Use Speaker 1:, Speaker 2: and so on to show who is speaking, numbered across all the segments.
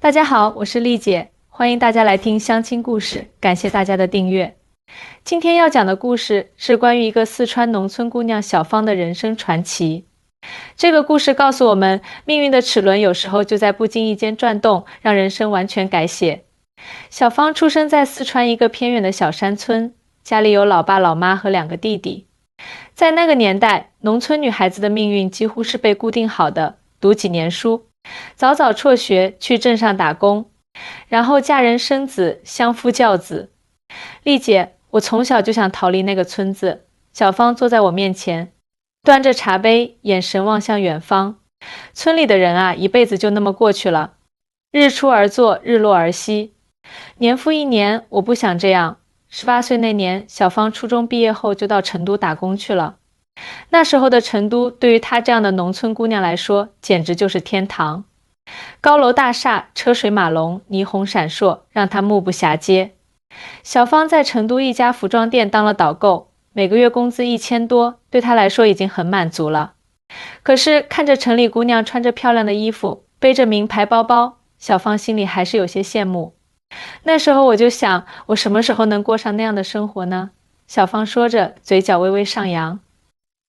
Speaker 1: 大家好，我是丽姐，欢迎大家来听相亲故事，感谢大家的订阅。今天要讲的故事是关于一个四川农村姑娘小芳的人生传奇。这个故事告诉我们，命运的齿轮有时候就在不经意间转动，让人生完全改写。小芳出生在四川一个偏远的小山村，家里有老爸老妈和2个弟弟。在那个年代，农村女孩子的命运几乎是被固定好的，读几年书，早早辍学，去镇上打工，然后嫁人生子，相夫教子。丽姐，我从小就想逃离那个村子。小芳坐在我面前，端着茶杯，眼神望向远方。村里的人啊，一辈子就那么过去了，日出而作，日落而息。年复一年，我不想这样。18岁那年，小芳初中毕业后就到成都打工去了。那时候的成都，对于她这样的农村姑娘来说，简直就是天堂。高楼大厦，车水马龙，霓虹闪烁，让她目不暇接。小芳在成都一家服装店当了导购，每个月工资1000多，对她来说已经很满足了。可是看着城里姑娘穿着漂亮的衣服，背着名牌包包，小芳心里还是有些羡慕。那时候我就想，我什么时候能过上那样的生活呢？小芳说着，嘴角微微上扬。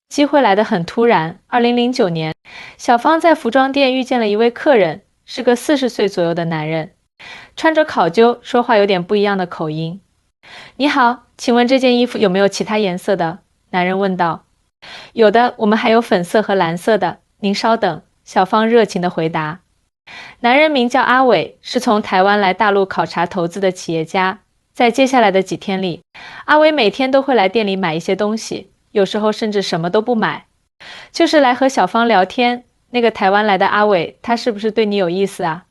Speaker 1: 机会来得很突然。2009年，小芳在服装店遇见了一位客人，是个40岁左右的男人，穿着考究，说话有点不一样的口音。你好，请问这件衣服有没有其他颜色的？男人问道。有的，我们还有粉色和蓝色的，您稍等。小芳热情地回答。男人名叫阿伟，是从台湾来大陆考察投资的企业家。在接下来的几天里，阿伟每天都会来店里买一些东西，有时候甚至什么都不买，就是来和小芳聊天。那个台湾来的阿伟，他是不是对你有意思啊？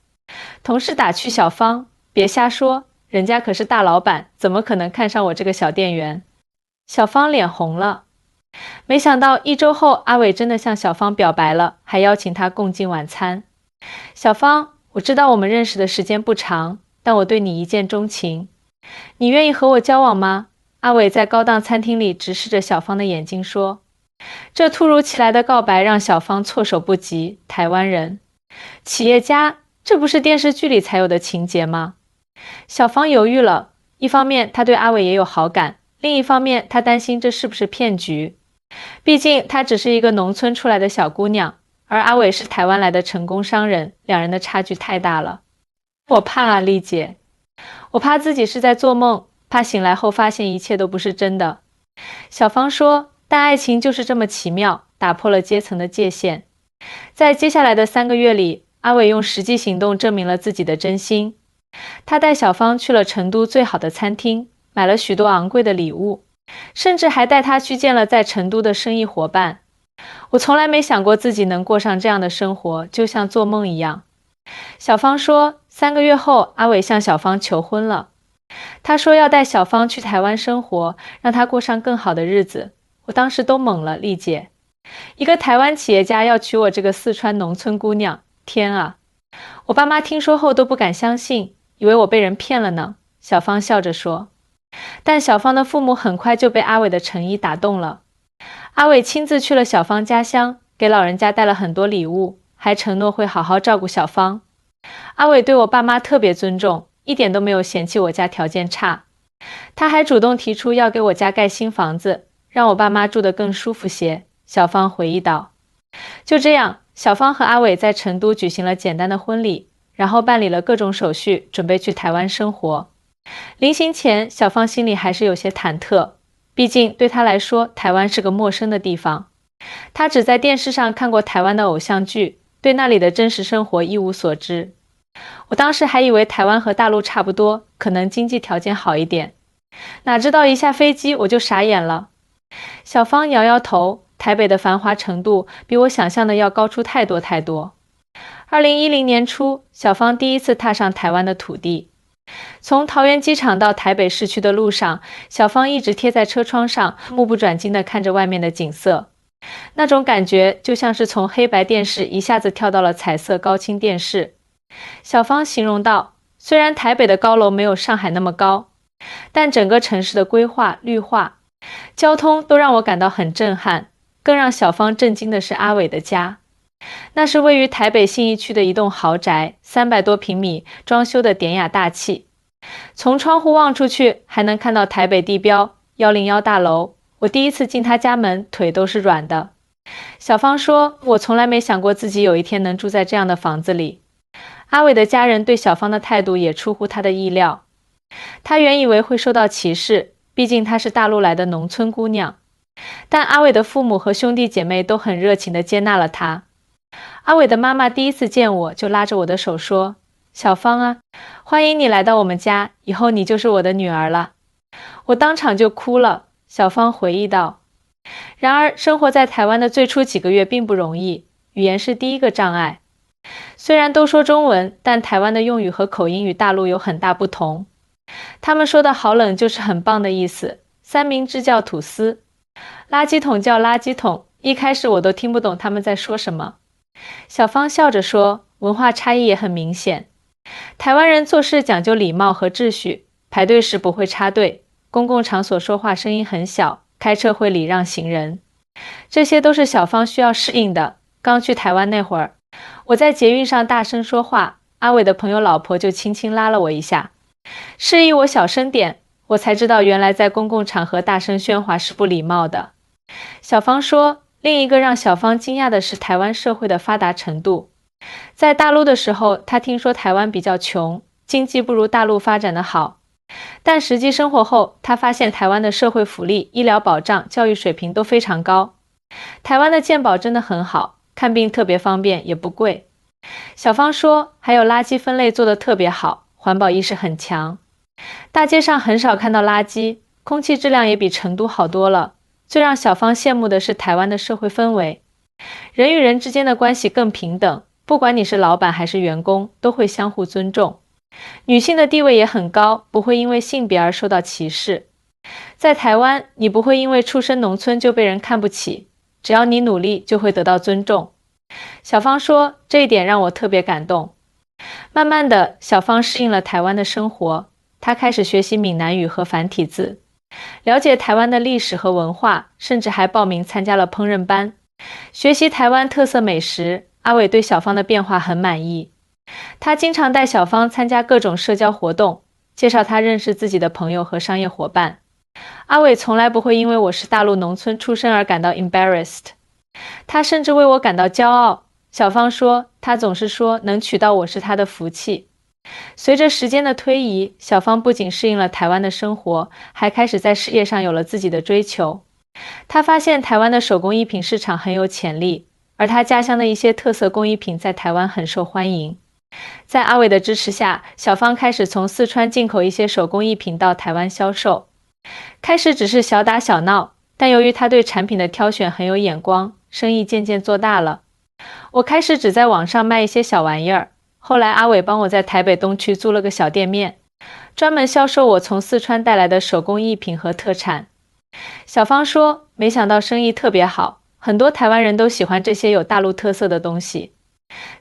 Speaker 1: 同事打趣小芳，别瞎说，人家可是大老板，怎么可能看上我这个小店员？小芳脸红了。没想到1周后，阿伟真的向小芳表白了，还邀请她共进晚餐。小芳，我知道我们认识的时间不长，但我对你一见钟情。你愿意和我交往吗？阿伟在高档餐厅里直视着小芳的眼睛说。这突如其来的告白让小芳措手不及。台湾人，企业家，这不是电视剧里才有的情节吗？小芳犹豫了，一方面她对阿伟也有好感，另一方面她担心这是不是骗局。毕竟她只是一个农村出来的小姑娘，而阿伟是台湾来的成功商人，两人的差距太大了。我怕啊，丽姐，我怕自己是在做梦，怕醒来后发现一切都不是真的。小芳说，但爱情就是这么奇妙，打破了阶层的界限。在接下来的3个月里，阿伟用实际行动证明了自己的真心。他带小芳去了成都最好的餐厅，买了许多昂贵的礼物，甚至还带她去见了在成都的生意伙伴。我从来没想过自己能过上这样的生活，就像做梦一样。小芳说，3个月后，阿伟向小芳求婚了。他说要带小芳去台湾生活，让她过上更好的日子。我当时都懵了，丽姐，一个台湾企业家要娶我这个四川农村姑娘，天啊！我爸妈听说后都不敢相信，以为我被人骗了呢。小芳笑着说。但小芳的父母很快就被阿伟的诚意打动了。阿伟亲自去了小芳家乡，给老人家带了很多礼物，还承诺会好好照顾小芳。阿伟对我爸妈特别尊重，一点都没有嫌弃我家条件差。他还主动提出要给我家盖新房子，让我爸妈住得更舒服些。小芳回忆道。就这样，小芳和阿伟在成都举行了简单的婚礼，然后办理了各种手续，准备去台湾生活。临行前，小芳心里还是有些忐忑，毕竟对她来说，台湾是个陌生的地方。她只在电视上看过台湾的偶像剧，对那里的真实生活一无所知。我当时还以为台湾和大陆差不多，可能经济条件好一点，哪知道一下飞机我就傻眼了。小芳摇摇头，台北的繁华程度比我想象的要高出太多太多。2010年初，小芳第一次踏上台湾的土地。从桃园机场到台北市区的路上，小芳一直贴在车窗上，目不转睛地看着外面的景色。那种感觉就像是从黑白电视一下子跳到了彩色高清电视。小芳形容道，虽然台北的高楼没有上海那么高，但整个城市的规划、绿化、交通都让我感到很震撼。更让小芳震惊的是阿伟的家。那是位于台北信义区的一栋豪宅，300多平米，装修的典雅大气。从窗户望出去，还能看到台北地标101大楼。我第一次进他家门，腿都是软的。小芳说，我从来没想过自己有一天能住在这样的房子里。阿伟的家人对小芳的态度也出乎他的意料。他原以为会受到歧视，毕竟她是大陆来的农村姑娘。但阿伟的父母和兄弟姐妹都很热情地接纳了她。阿伟的妈妈第一次见我就拉着我的手说，小芳啊，欢迎你来到我们家，以后你就是我的女儿了。我当场就哭了。小芳回忆道，然而生活在台湾的最初几个月并不容易，语言是第一个障碍。虽然都说中文，但台湾的用语和口音与大陆有很大不同。他们说的好冷就是很棒的意思，三明治叫吐司，垃圾桶叫垃圾桶，一开始我都听不懂他们在说什么。小芳笑着说，文化差异也很明显。台湾人做事讲究礼貌和秩序，排队时不会插队，公共场所说话声音很小，开车会礼让行人。这些都是小芳需要适应的。刚去台湾那会儿，我在捷运上大声说话，阿伟的朋友老婆就轻轻拉了我一下，示意我小声点，我才知道原来在公共场合大声喧哗是不礼貌的。小芳说，另一个让小芳惊讶的是台湾社会的发达程度。在大陆的时候，她听说台湾比较穷，经济不如大陆发展的好。但实际生活后，她发现台湾的社会福利、医疗保障、教育水平都非常高。台湾的健保真的很好，看病特别方便，也不贵。小芳说，还有垃圾分类做得特别好，环保意识很强。大街上很少看到垃圾，空气质量也比成都好多了。最让小芳羡慕的是台湾的社会氛围，人与人之间的关系更平等，不管你是老板还是员工，都会相互尊重。女性的地位也很高，不会因为性别而受到歧视。在台湾，你不会因为出身农村就被人看不起，只要你努力就会得到尊重。小芳说，这一点让我特别感动。慢慢的，小芳适应了台湾的生活，她开始学习闽南语和繁体字，了解台湾的历史和文化，甚至还报名参加了烹饪班，学习台湾特色美食。阿伟对小芳的变化很满意，他经常带小芳参加各种社交活动，介绍她认识自己的朋友和商业伙伴。阿伟从来不会因为我是大陆农村出身而感到 embarrassed， 他甚至为我感到骄傲。小芳说，他总是说能娶到我是他的福气。随着时间的推移，小芳不仅适应了台湾的生活，还开始在事业上有了自己的追求。她发现台湾的手工艺品市场很有潜力，而她家乡的一些特色工艺品在台湾很受欢迎。在阿伟的支持下，小芳开始从四川进口一些手工艺品到台湾销售。开始只是小打小闹，但由于她对产品的挑选很有眼光，生意渐渐做大了。我开始只在网上卖一些小玩意儿，后来阿伟帮我在台北东区租了个小店面，专门销售我从四川带来的手工艺品和特产。小芳说，没想到生意特别好，很多台湾人都喜欢这些有大陆特色的东西。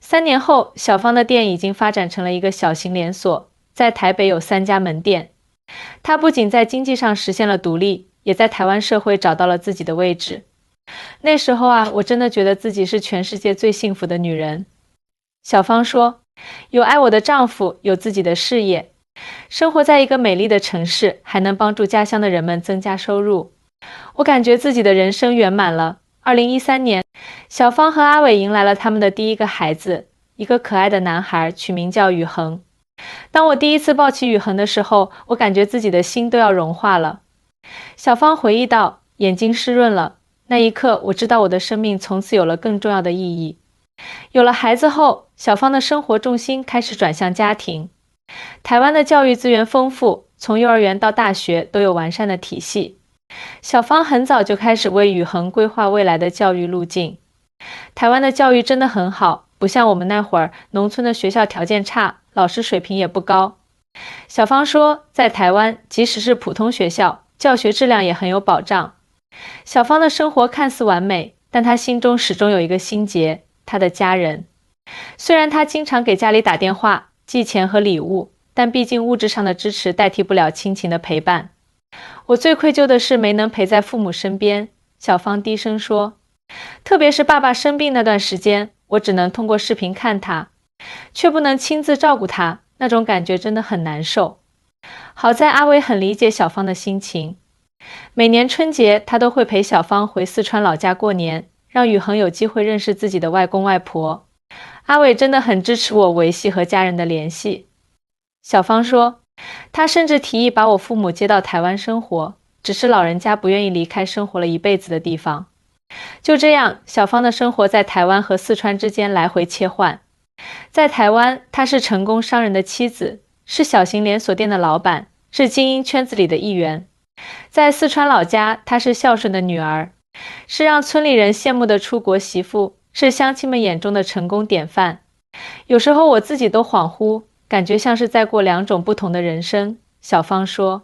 Speaker 1: 3年后，小芳的店已经发展成了一个小型连锁，在台北有3家门店。她不仅在经济上实现了独立，也在台湾社会找到了自己的位置。那时候啊，我真的觉得自己是全世界最幸福的女人。小芳说，有爱我的丈夫，有自己的事业，生活在一个美丽的城市，还能帮助家乡的人们增加收入。我感觉自己的人生圆满了。2013年，小芳和阿伟迎来了他们的第一个孩子，一个可爱的男孩，取名叫宇恒。当我第一次抱起宇恒的时候，我感觉自己的心都要融化了。小芳回忆道，眼睛湿润了。那一刻，我知道我的生命从此有了更重要的意义。有了孩子后，小芳的生活重心开始转向家庭。台湾的教育资源丰富，从幼儿园到大学都有完善的体系。小芳很早就开始为宇恒规划未来的教育路径。台湾的教育真的很好，不像我们那会儿，农村的学校条件差，老师水平也不高。小芳说，在台湾，即使是普通学校，教学质量也很有保障。小芳的生活看似完美，但她心中始终有一个心结，她的家人。虽然她经常给家里打电话，寄钱和礼物，但毕竟物质上的支持代替不了亲情的陪伴。我最愧疚的是没能陪在父母身边，小芳低声说。特别是爸爸生病那段时间，我只能通过视频看他，却不能亲自照顾他，那种感觉真的很难受。好在阿伟很理解小芳的心情，每年春节他都会陪小芳回四川老家过年，让宇恒有机会认识自己的外公外婆。阿伟真的很支持我维系和家人的联系。小芳说，他甚至提议把我父母接到台湾生活，只是老人家不愿意离开生活了一辈子的地方。就这样，小芳的生活在台湾和四川之间来回切换。在台湾，她是成功商人的妻子，是小型连锁店的老板，是精英圈子里的一员。在四川老家，她是孝顺的女儿，是让村里人羡慕的出国媳妇，是乡亲们眼中的成功典范。有时候我自己都恍惚，感觉像是在过两种不同的人生，小芳说。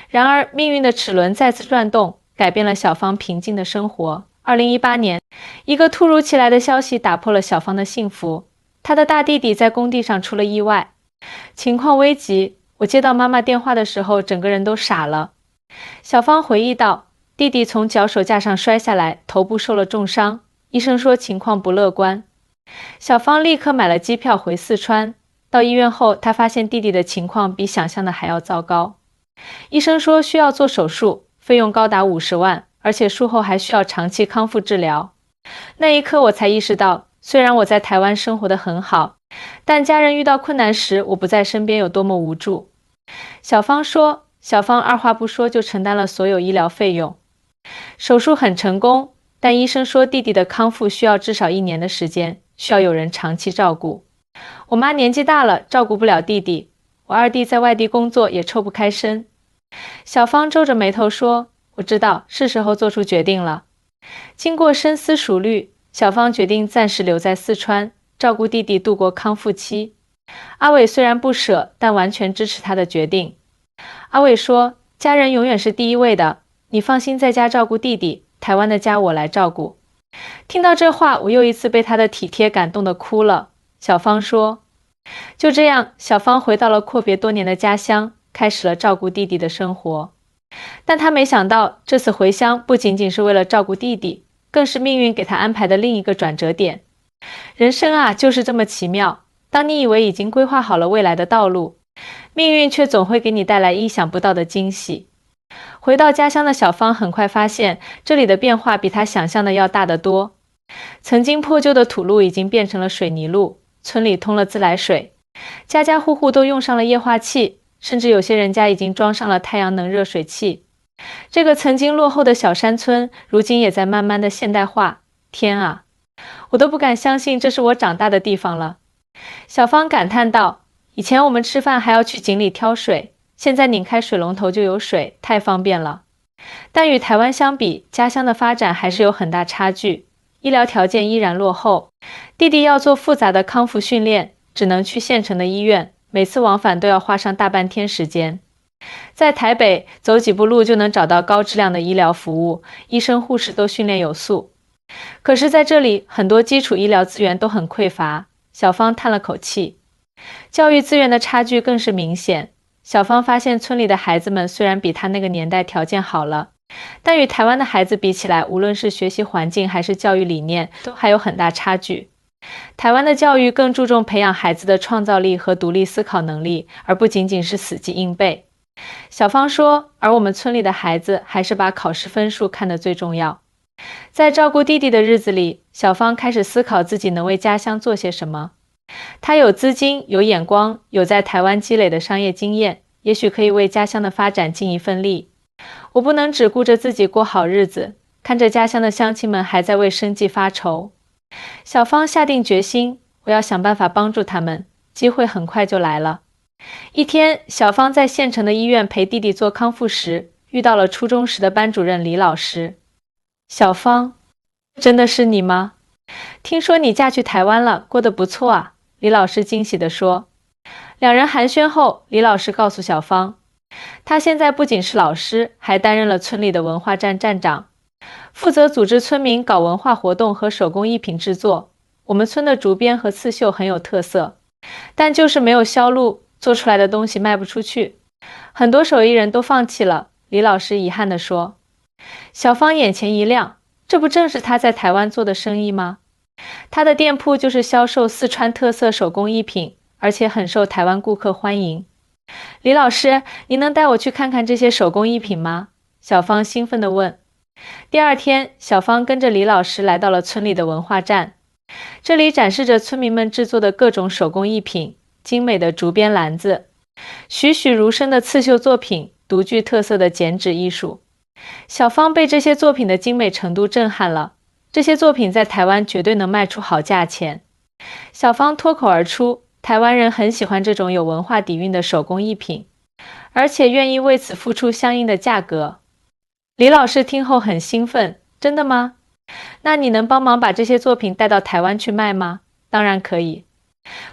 Speaker 1: 然而，命运的齿轮再次转动，改变了小芳平静的生活。2018年，一个突如其来的消息打破了小芳的幸福。她的大弟弟在工地上出了意外，情况危急。我接到妈妈电话的时候，整个人都傻了。小芳回忆道，弟弟从脚手架上摔下来，头部受了重伤，医生说情况不乐观。小芳立刻买了机票回四川。到医院后，她发现弟弟的情况比想象的还要糟糕。医生说需要做手术，费用高达50万，而且术后还需要长期康复治疗。那一刻我才意识到，虽然我在台湾生活得很好，但家人遇到困难时我不在身边有多么无助。小芳说，小芳二话不说就承担了所有医疗费用。手术很成功，但医生说弟弟的康复需要至少1年的时间，需要有人长期照顾。我妈年纪大了，照顾不了弟弟，我二弟在外地工作也抽不开身。小芳皱着眉头说，我知道，是时候做出决定了。经过深思熟虑，小芳决定暂时留在四川，照顾弟弟度过康复期。阿伟虽然不舍，但完全支持她的决定。阿伟说，家人永远是第一位的，你放心在家照顾弟弟，台湾的家我来照顾。听到这话，我又一次被他的体贴感动得哭了。小芳说，就这样，小芳回到了阔别多年的家乡，开始了照顾弟弟的生活。但她没想到，这次回乡不仅仅是为了照顾弟弟，更是命运给她安排的另一个转折点。人生啊，就是这么奇妙，当你以为已经规划好了未来的道路，命运却总会给你带来意想不到的惊喜。回到家乡的小芳很快发现，这里的变化比她想象的要大得多。曾经破旧的土路已经变成了水泥路，村里通了自来水，家家户户都用上了液化气，甚至有些人家已经装上了太阳能热水器。这个曾经落后的小山村，如今也在慢慢的现代化。天啊，我都不敢相信这是我长大的地方了。小芳感叹道，以前我们吃饭还要去井里挑水，现在拧开水龙头就有水，太方便了。但与台湾相比，家乡的发展还是有很大差距，医疗条件依然落后。弟弟要做复杂的康复训练，只能去县城的医院，每次往返都要花上大半天时间。在台北，走几步路就能找到高质量的医疗服务，医生护士都训练有素。可是在这里，很多基础医疗资源都很匮乏。小芳叹了口气。教育资源的差距更是明显。小芳发现村里的孩子们虽然比她那个年代条件好了，但与台湾的孩子比起来，无论是学习环境还是教育理念，都还有很大差距。台湾的教育更注重培养孩子的创造力和独立思考能力，而不仅仅是死记硬背。小芳说，而我们村里的孩子还是把考试分数看得最重要。在照顾弟弟的日子里，小芳开始思考自己能为家乡做些什么。她有资金，有眼光，有在台湾积累的商业经验，也许可以为家乡的发展尽一份力。我不能只顾着自己过好日子，看着家乡的乡亲们还在为生计发愁。小芳下定决心，我要想办法帮助他们，机会很快就来了。一天，小芳在县城的医院陪弟弟做康复时，遇到了初中时的班主任李老师。小芳，真的是你吗？听说你嫁去台湾了，过得不错啊，李老师惊喜地说。两人寒暄后，李老师告诉小芳，他现在不仅是老师，还担任了村里的文化站站长，负责组织村民搞文化活动和手工艺品制作。我们村的竹编和刺绣很有特色，但就是没有销路，做出来的东西卖不出去，很多手艺人都放弃了，李老师遗憾地说。小芳眼前一亮，这不正是他在台湾做的生意吗？他的店铺就是销售四川特色手工艺品，而且很受台湾顾客欢迎。李老师，您能带我去看看这些手工艺品吗？小芳兴奋地问。第二天，小芳跟着李老师来到了村里的文化站，这里展示着村民们制作的各种手工艺品，精美的竹编篮子，栩栩如生的刺绣作品，独具特色的剪纸艺术。小芳被这些作品的精美程度震撼了，这些作品在台湾绝对能卖出好价钱。小芳脱口而出，台湾人很喜欢这种有文化底蕴的手工艺品，而且愿意为此付出相应的价格。李老师听后很兴奋，真的吗？那你能帮忙把这些作品带到台湾去卖吗？当然可以。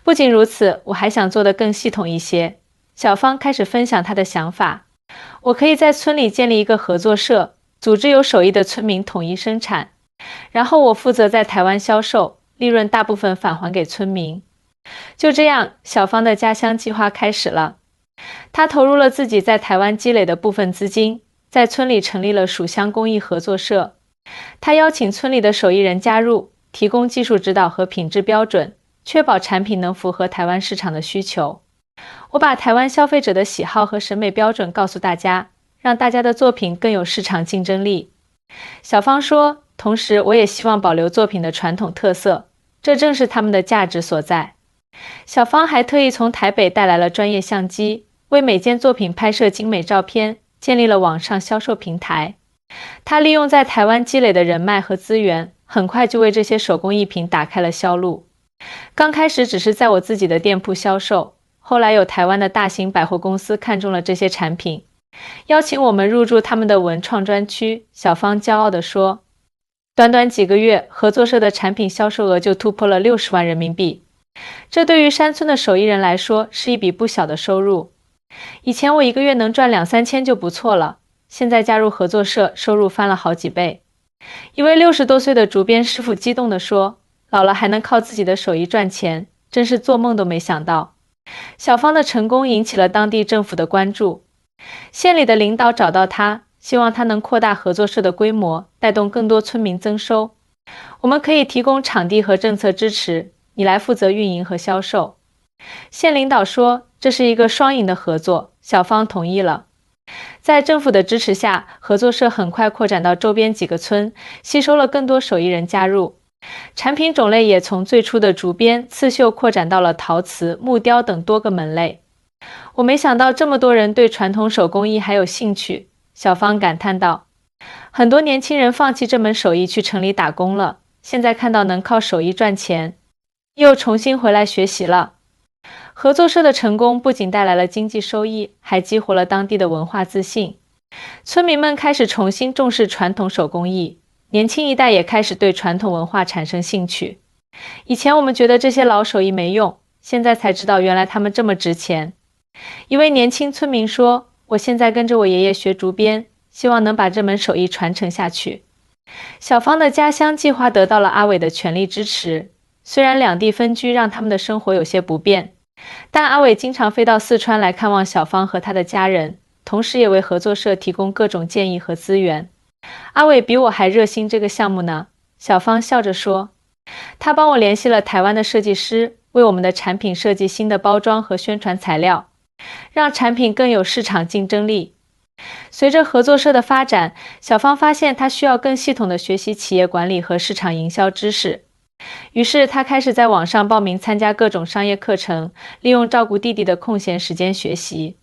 Speaker 1: 不仅如此，我还想做得更系统一些。小芳开始分享她的想法，我可以在村里建立一个合作社，组织有手艺的村民统一生产，然后我负责在台湾销售，利润大部分返还给村民。就这样，小芳的家乡计划开始了。她投入了自己在台湾积累的部分资金，在村里成立了蜀乡工艺合作社。她邀请村里的手艺人加入，提供技术指导和品质标准，确保产品能符合台湾市场的需求。我把台湾消费者的喜好和审美标准告诉大家，让大家的作品更有市场竞争力。小芳说，同时我也希望保留作品的传统特色，这正是他们的价值所在。小芳还特意从台北带来了专业相机，为每件作品拍摄精美照片，建立了网上销售平台。她利用在台湾积累的人脉和资源，很快就为这些手工艺品打开了销路。刚开始只是在我自己的店铺销售，后来有台湾的大型百货公司看中了这些产品，邀请我们入驻他们的文创专区。小芳骄傲地说，短短几个月，合作社的产品销售额就突破了60万人民币。这对于山村的手艺人来说是一笔不小的收入。以前我一个月能赚2-3千就不错了，现在加入合作社，收入翻了好几倍。一位60多岁的竹编师傅激动地说，老了还能靠自己的手艺赚钱，真是做梦都没想到。小芳的成功引起了当地政府的关注，县里的领导找到他，希望他能扩大合作社的规模，带动更多村民增收。我们可以提供场地和政策支持，你来负责运营和销售。县领导说，这是一个双赢的合作，小芳同意了。在政府的支持下，合作社很快扩展到周边几个村，吸收了更多手艺人加入。产品种类也从最初的竹编、刺绣扩展到了陶瓷、木雕等多个门类。我没想到这么多人对传统手工艺还有兴趣，小芳感叹道。很多年轻人放弃这门手艺去城里打工了，现在看到能靠手艺赚钱，又重新回来学习了。合作社的成功不仅带来了经济收益，还激活了当地的文化自信。村民们开始重新重视传统手工艺，年轻一代也开始对传统文化产生兴趣。以前我们觉得这些老手艺没用，现在才知道原来他们这么值钱。一位年轻村民说，我现在跟着我爷爷学竹编，希望能把这门手艺传承下去。小芳的家乡计划得到了阿伟的全力支持，虽然两地分居让他们的生活有些不便，但阿伟经常飞到四川来看望小芳和他的家人，同时也为合作社提供各种建议和资源。阿伟比我还热心这个项目呢，小芳笑着说。他帮我联系了台湾的设计师，为我们的产品设计新的包装和宣传材料，让产品更有市场竞争力。随着合作社的发展，小芳发现她需要更系统地学习企业管理和市场营销知识。于是她开始在网上报名参加各种商业课程，利用照顾弟弟的空闲时间学习。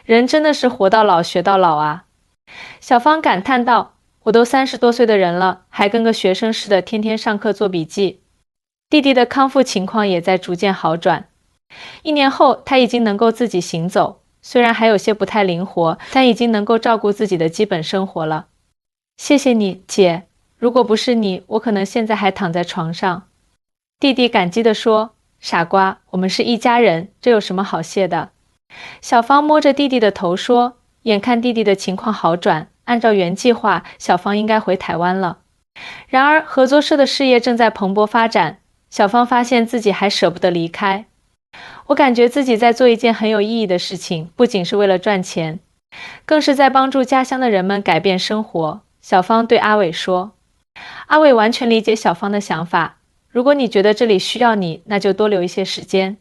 Speaker 1: 人真的是活到老学到老啊！小芳感叹道，我都30多岁的人了，还跟个学生似的天天上课做笔记。弟弟的康复情况也在逐渐好转。1年后，他已经能够自己行走，虽然还有些不太灵活，但已经能够照顾自己的基本生活了。谢谢你，姐，如果不是你，我可能现在还躺在床上。弟弟感激地说，傻瓜，我们是一家人，这有什么好谢的？小芳摸着弟弟的头说，眼看弟弟的情况好转，按照原计划，小芳应该回台湾了。然而，合作社的事业正在蓬勃发展，小芳发现自己还舍不得离开。我感觉自己在做一件很有意义的事情，不仅是为了赚钱，更是在帮助家乡的人们改变生活。小芳对阿伟说。阿伟完全理解小芳的想法，如果你觉得这里需要你，那就多留一些时间。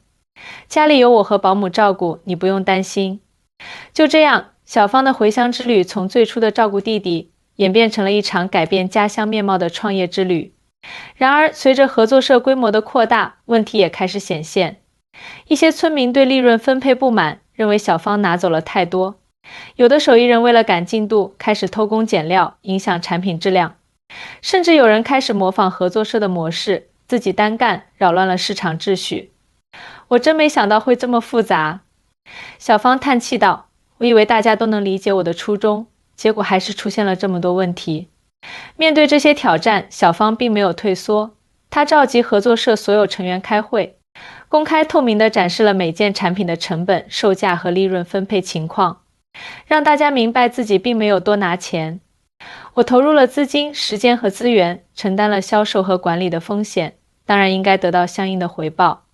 Speaker 1: 家里有我和保姆照顾，你不用担心。”就这样，小芳的回乡之旅从最初的照顾弟弟，演变成了一场改变家乡面貌的创业之旅。然而，随着合作社规模的扩大，问题也开始显现。一些村民对利润分配不满，认为小芳拿走了太多。有的手艺人为了赶进度，开始偷工减料，影响产品质量。甚至有人开始模仿合作社的模式，自己单干，扰乱了市场秩序。我真没想到会这么复杂。小芳叹气道：“我以为大家都能理解我的初衷，结果还是出现了这么多问题。”面对这些挑战，小芳并没有退缩。她召集合作社所有成员开会，公开透明地展示了每件产品的成本、售价和利润分配情况，让大家明白自己并没有多拿钱。我投入了资金、时间和资源，承担了销售和管理的风险，当然应该得到相应的回报。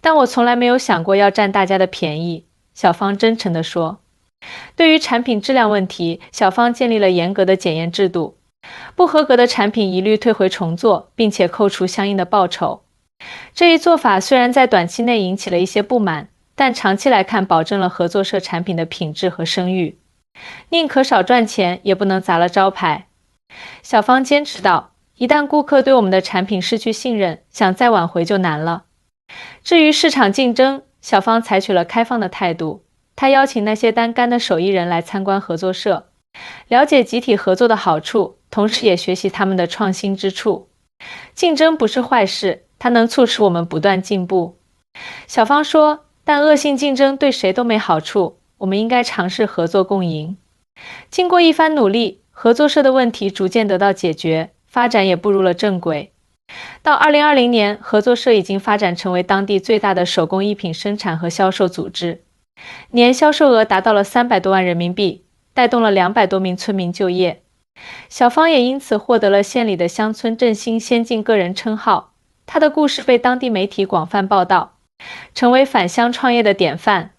Speaker 1: 但我从来没有想过要占大家的便宜，小芳真诚地说。对于产品质量问题，小芳建立了严格的检验制度，不合格的产品一律退回重做，并且扣除相应的报酬。这一做法虽然在短期内引起了一些不满，但长期来看保证了合作社产品的品质和声誉。宁可少赚钱，也不能砸了招牌。小芳坚持道，一旦顾客对我们的产品失去信任，想再挽回就难了。至于市场竞争，小芳采取了开放的态度。她邀请那些单干的手艺人来参观合作社，了解集体合作的好处，同时也学习他们的创新之处。竞争不是坏事，它能促使我们不断进步。小芳说，但恶性竞争对谁都没好处，我们应该尝试合作共赢。经过一番努力，合作社的问题逐渐得到解决，发展也步入了正轨。到2020年，合作社已经发展成为当地最大的手工艺品生产和销售组织，年销售额达到了300多万人民币，带动了200多名村民就业。小芳也因此获得了县里的乡村振兴先进个人称号，她的故事被当地媒体广泛报道，成为返乡创业的典范。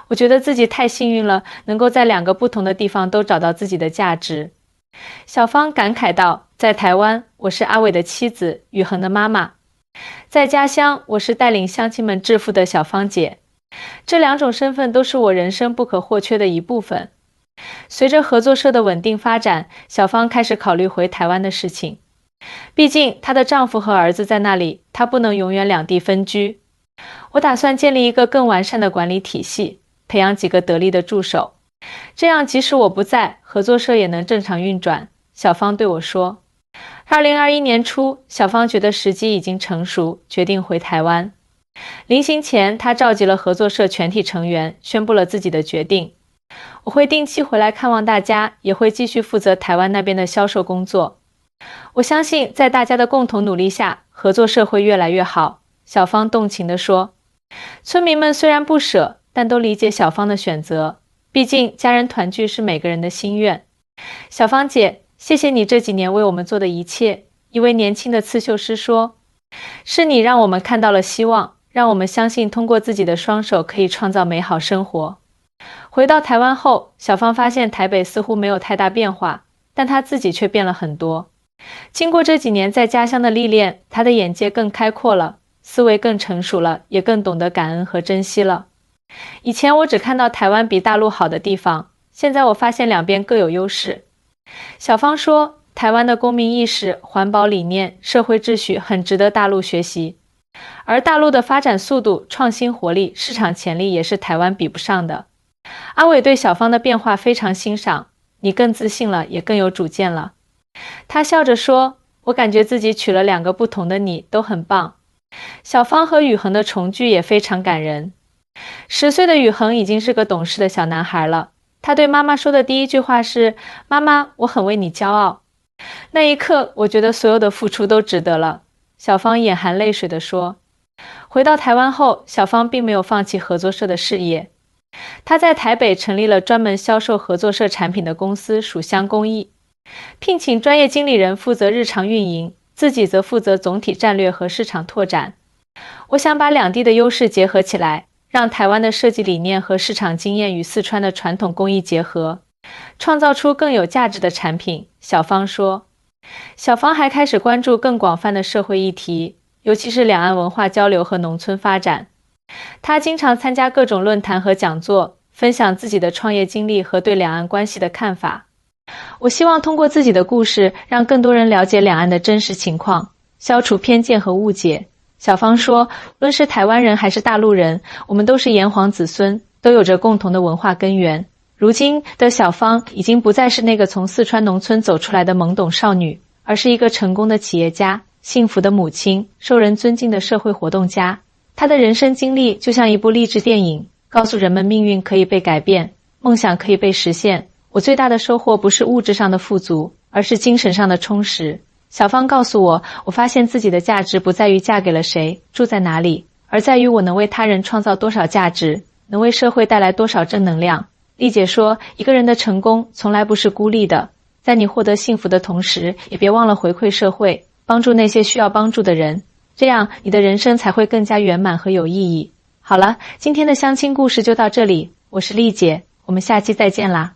Speaker 1: 我觉得自己太幸运了，能够在2个不同的地方都找到自己的价值。小芳感慨道，在台湾，我是阿伟的妻子，宇恒的妈妈；在家乡，我是带领乡亲们致富的小芳姐。这2种身份都是我人生不可或缺的一部分。随着合作社的稳定发展，小芳开始考虑回台湾的事情。毕竟她的丈夫和儿子在那里，她不能永远两地分居。我打算建立一个更完善的管理体系，培养几个得力的助手，这样即使我不在，合作社也能正常运转。小芳对我说。2021年初，小芳觉得时机已经成熟，决定回台湾。临行前，她召集了合作社全体成员，宣布了自己的决定。我会定期回来看望大家，也会继续负责台湾那边的销售工作。我相信在大家的共同努力下，合作社会越来越好。小芳动情地说。村民们虽然不舍，但都理解小芳的选择，毕竟家人团聚是每个人的心愿。小芳姐，谢谢你这几年为我们做的一切。一位年轻的刺绣师说，是你让我们看到了希望，让我们相信通过自己的双手可以创造美好生活。回到台湾后，小芳发现台北似乎没有太大变化，但她自己却变了很多。经过这几年在家乡的历练，她的眼界更开阔了，思维更成熟了，也更懂得感恩和珍惜了。以前我只看到台湾比大陆好的地方，现在我发现两边各有优势。小芳说，台湾的公民意识、环保理念、社会秩序很值得大陆学习，而大陆的发展速度、创新活力、市场潜力也是台湾比不上的。阿伟对小芳的变化非常欣赏，你更自信了，也更有主见了。他笑着说，我感觉自己娶了2个不同的你，都很棒。小芳和宇恒的重聚也非常感人。10岁的宇恒已经是个懂事的小男孩了，他对妈妈说的第一句话是，妈妈，我很为你骄傲。那一刻，我觉得所有的付出都值得了。小芳眼含泪水地说。回到台湾后，小芳并没有放弃合作社的事业。她在台北成立了专门销售合作社产品的公司蜀香工艺，聘请专业经理人负责日常运营，自己则负责总体战略和市场拓展。我想把两地的优势结合起来，让台湾的设计理念和市场经验与四川的传统工艺结合，创造出更有价值的产品。小芳说。小芳还开始关注更广泛的社会议题，尤其是两岸文化交流和农村发展。他经常参加各种论坛和讲座，分享自己的创业经历和对两岸关系的看法。我希望通过自己的故事，让更多人了解两岸的真实情况，消除偏见和误解。小芳说，无论是台湾人还是大陆人，我们都是炎黄子孙，都有着共同的文化根源。如今的小芳已经不再是那个从四川农村走出来的懵懂少女，而是一个成功的企业家，幸福的母亲，受人尊敬的社会活动家。她的人生经历就像一部励志电影，告诉人们命运可以被改变，梦想可以被实现。我最大的收获不是物质上的富足，而是精神上的充实。小芳告诉我，我发现自己的价值不在于嫁给了谁，住在哪里，而在于我能为他人创造多少价值，能为社会带来多少正能量。丽姐说，一个人的成功从来不是孤立的，在你获得幸福的同时，也别忘了回馈社会，帮助那些需要帮助的人，这样你的人生才会更加圆满和有意义。好了，今天的相亲故事就到这里，我是丽姐，我们下期再见啦。